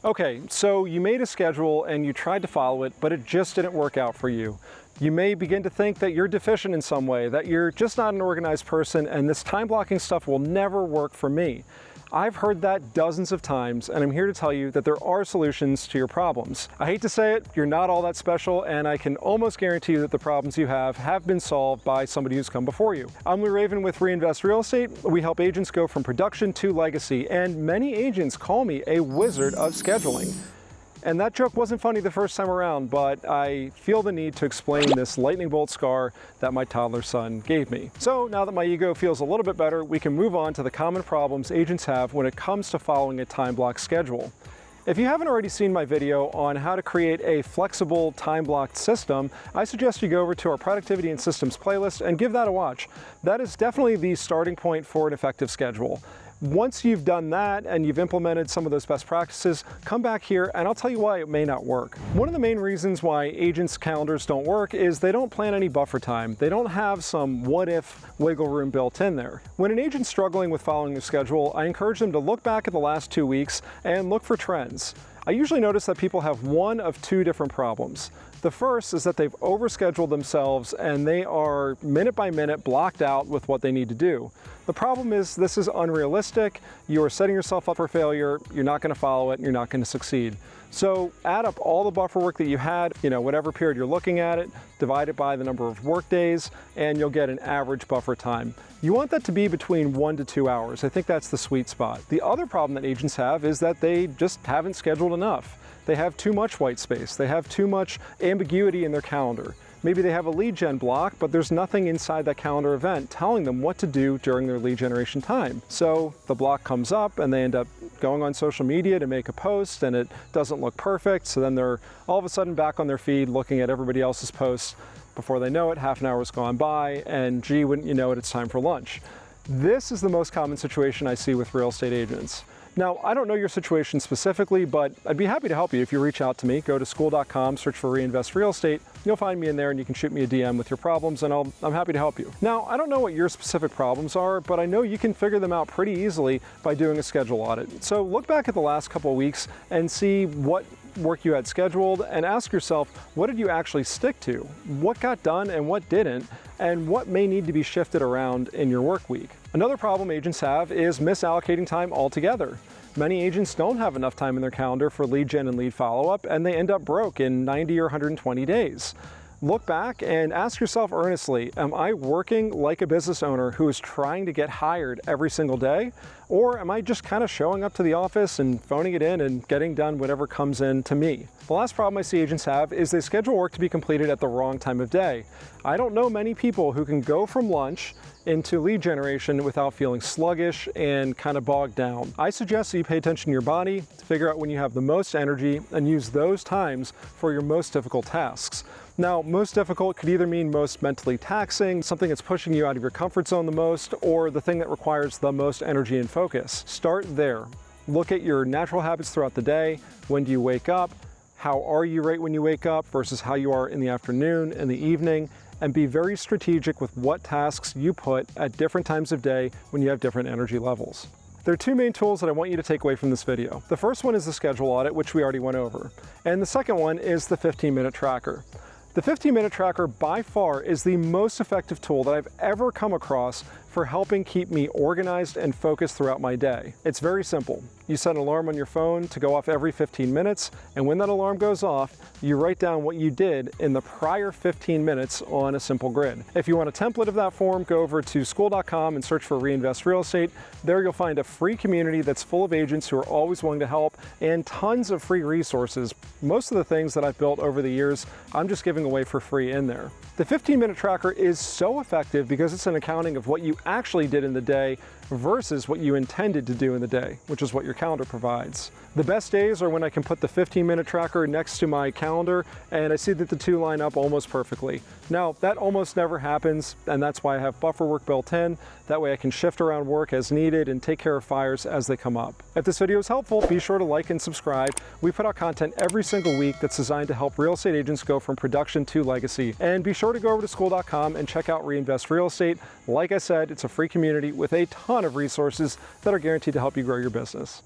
Okay, so you made a schedule and you tried to follow it, but it just didn't work out for you. You may begin to think that you're deficient in some way, that you're just not an organized person, and this time blocking stuff will never work for me. I've heard that dozens of times, and I'm here to tell you that there are solutions to your problems. I hate to say it, you're not all that special, and I can almost guarantee you that the problems you have been solved by somebody who's come before you. I'm Lee Raven with REinvest Real Estate. We help agents go from production to legacy, and many agents call me a wizard of scheduling. And that joke wasn't funny the first time around, but I feel the need to explain this lightning bolt scar that my toddler son gave me. So now that my ego feels a little bit better, we can move on to the common problems agents have when it comes to following a time block schedule. If you haven't already seen my video on how to create a flexible time-blocked system, I suggest you go over to our Productivity and Systems playlist and give that a watch. That is definitely the starting point for an effective schedule. Once you've done that and you've implemented some of those best practices, come back here and I'll tell you why it may not work. One of the main reasons why agents' calendars don't work is they don't plan any buffer time. They don't have some what-if wiggle room built in there. When an agent's struggling with following their schedule, I encourage them to look back at the last 2 weeks and look for trends. I usually notice that people have one of two different problems. The first is that they've overscheduled themselves and they are minute by minute blocked out with what they need to do. The problem is this is unrealistic. You are setting yourself up for failure. You're not going to follow it and you're not going to succeed. So add up all the buffer work that you had, whatever period you're looking at it, divide it by the number of work days, and you'll get an average buffer time. You want that to be between 1 to 2 hours. I think that's the sweet spot. The other problem that agents have is that they just haven't scheduled enough. They have too much white space. They have too much ambiguity in their calendar. Maybe they have a lead gen block, but there's nothing inside that calendar event telling them what to do during their lead generation time. So the block comes up and they end up going on social media to make a post and it doesn't look perfect. So then they're all of a sudden back on their feed looking at everybody else's posts. Before they know it, half an hour has gone by and gee, wouldn't you know it, it's time for lunch. This is the most common situation I see with real estate agents. Now, I don't know your situation specifically, but I'd be happy to help you if you reach out to me. Go to Skool.com, search for REinvest Real Estate. You'll find me in there and you can shoot me a DM with your problems and I'm happy to help you. Now, I don't know what your specific problems are, but I know you can figure them out pretty easily by doing a schedule audit. So look back at the last couple of weeks and see what work you had scheduled and ask yourself, what did you actually stick to? What got done and what didn't? And what may need to be shifted around in your work week? Another problem agents have is misallocating time altogether. Many agents don't have enough time in their calendar for lead gen and lead follow-up, and they end up broke in 90 or 120 days. Look back and ask yourself earnestly, am I working like a business owner who is trying to get hired every single day? Or am I just kind of showing up to the office and phoning it in and getting done whatever comes in to me? The last problem I see agents have is they schedule work to be completed at the wrong time of day. I don't know many people who can go from lunch into lead generation without feeling sluggish and kind of bogged down. I suggest that you pay attention to your body to figure out when you have the most energy and use those times for your most difficult tasks. Now, most difficult could either mean most mentally taxing, something that's pushing you out of your comfort zone the most, or the thing that requires the most energy and focus. Start there. Look at your natural habits throughout the day. When do you wake up? How are you right when you wake up versus how you are in the afternoon and the evening? And be very strategic with what tasks you put at different times of day when you have different energy levels. There are two main tools that I want you to take away from this video. The first one is the schedule audit, which we already went over. And the second one is the 15-minute tracker. The 15-minute tracker by far is the most effective tool that I've ever come across for helping keep me organized and focused throughout my day. It's very simple. You set an alarm on your phone to go off every 15 minutes, and when that alarm goes off, you write down what you did in the prior 15 minutes on a simple grid. If you want a template of that form, go over to Skool.com and search for REinvest Real Estate. There you'll find a free community that's full of agents who are always willing to help and tons of free resources. Most of the things that I've built over the years, I'm just giving away for free in there. The 15-minute tracker is so effective because it's an accounting of what you actually did in the day versus what you intended to do in the day, which is what your calendar provides. The best days are when I can put the 15-minute tracker next to my calendar and I see that the two line up almost perfectly. Now, that almost never happens, and that's why I have buffer work built in. That way I can shift around work as needed and take care of fires as they come up. If this video is helpful, be sure to like and subscribe. We put out content every single week that's designed to help real estate agents go from production to legacy. And be sure to go over to Skool.com and check out REinvest Real Estate. Like I said, it's a free community with a ton of resources that are guaranteed to help you grow your business.